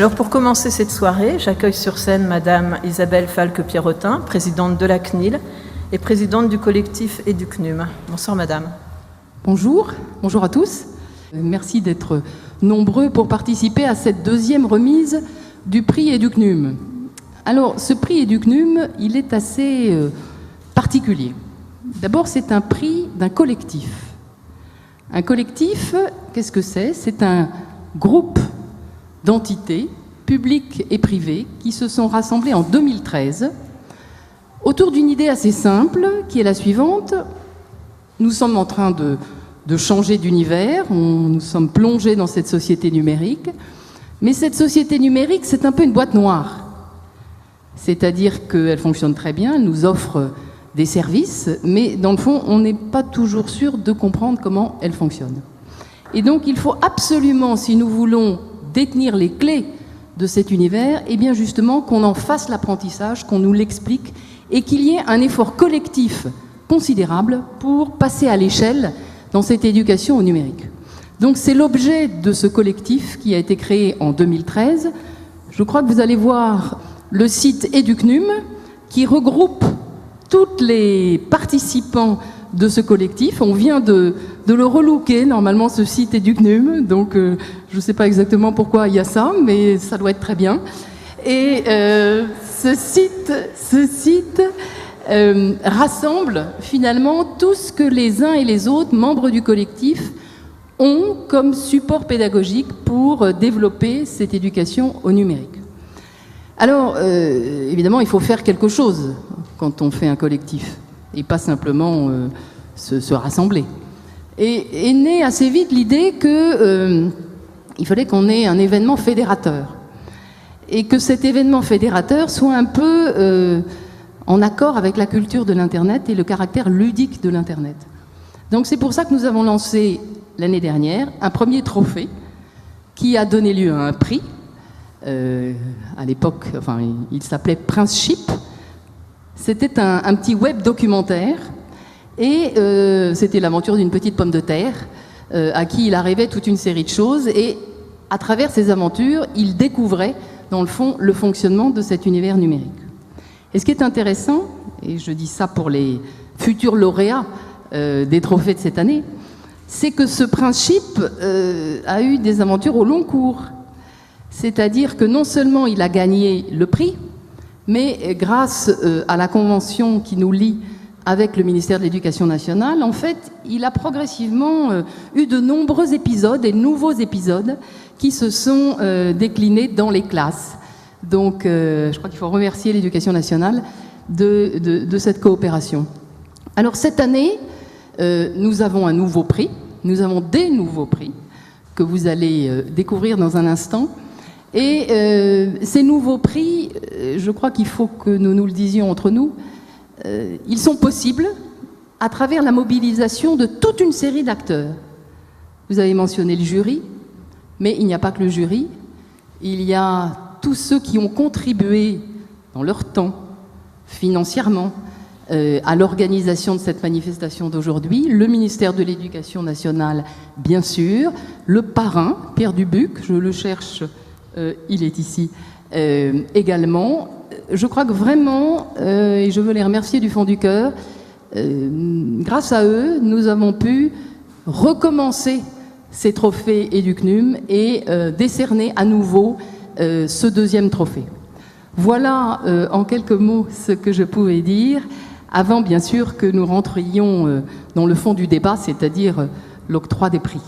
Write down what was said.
Alors pour commencer cette soirée, j'accueille sur scène Madame Isabelle Falque-Pierrotin, présidente de la CNIL et présidente du collectif EduCNUM. Bonsoir Madame. Bonjour à tous. Merci d'être nombreux pour participer à cette deuxième remise du prix EduCNUM. Alors ce prix EduCNUM, il est assez particulier. D'abord, c'est un prix d'un collectif. Un collectif, qu'est-ce que c'est? C'est un groupe d'entités publiques et privées qui se sont rassemblées en 2013 autour d'une idée assez simple qui est la suivante. Nous sommes en train de changer d'univers, nous sommes plongés dans cette société numérique, mais cette société numérique, c'est un peu une boîte noire. C'est-à-dire qu'elle fonctionne très bien, elle nous offre des services, mais dans le fond, on n'est pas toujours sûr de comprendre comment elle fonctionne. Et donc, il faut absolument, si nous voulons détenir les clés de cet univers, eh bien justement qu'on en fasse l'apprentissage, qu'on nous l'explique, et qu'il y ait un effort collectif considérable pour passer à l'échelle dans cette éducation au numérique. Donc c'est l'objet de ce collectif qui a été créé en 2013. Je crois que vous allez voir le site EduCNUM qui regroupe tous les participants de ce collectif. On vient de le relooker, normalement, ce site EduCNUM. Donc, je ne sais pas exactement pourquoi il y a ça, mais ça doit être très bien. Et ce site rassemble finalement tout ce que les uns et les autres, membres du collectif, ont comme support pédagogique pour développer cette éducation au numérique. Alors, évidemment, il faut faire quelque chose quand on fait un collectif, et pas simplement se rassembler. Et est née assez vite l'idée qu'il fallait qu'on ait un événement fédérateur, et que cet événement fédérateur soit un peu en accord avec la culture de l'Internet et le caractère ludique de l'Internet. Donc c'est pour ça que nous avons lancé l'année dernière un premier trophée qui a donné lieu à un prix. À l'époque, enfin, il s'appelait Principe. C'était un petit web documentaire et c'était l'aventure d'une petite pomme de terre à qui il arrivait toute une série de choses et à travers ces aventures, il découvrait dans le fond le fonctionnement de cet univers numérique. Et ce qui est intéressant, et je dis ça pour les futurs lauréats des trophées de cette année, c'est que ce Principe a eu des aventures au long cours. C'est-à-dire que non seulement il a gagné le prix, mais grâce à la convention qui nous lie avec le ministère de l'Éducation nationale, en fait, il a progressivement eu de nombreux épisodes et nouveaux épisodes qui se sont déclinés dans les classes. Donc, je crois qu'il faut remercier l'Éducation nationale de cette coopération. Alors, cette année, nous avons un nouveau prix, nous avons des nouveaux prix que vous allez découvrir dans un instant. Et ces nouveaux prix, je crois qu'il faut que nous nous le disions entre nous, ils sont possibles à travers la mobilisation de toute une série d'acteurs. Vous avez mentionné le jury, mais il n'y a pas que le jury, il y a tous ceux qui ont contribué dans leur temps, financièrement, à l'organisation de cette manifestation d'aujourd'hui, le ministère de l'Éducation nationale, bien sûr, le parrain, Pierre Dubuc, je le cherche, il est ici également. Je crois que vraiment, et je veux les remercier du fond du cœur, grâce à eux, nous avons pu recommencer ces trophées EduCNUM et décerner à nouveau ce deuxième trophée. Voilà en quelques mots ce que je pouvais dire, avant bien sûr que nous rentrions dans le fond du débat, c'est-à-dire l'octroi des prix.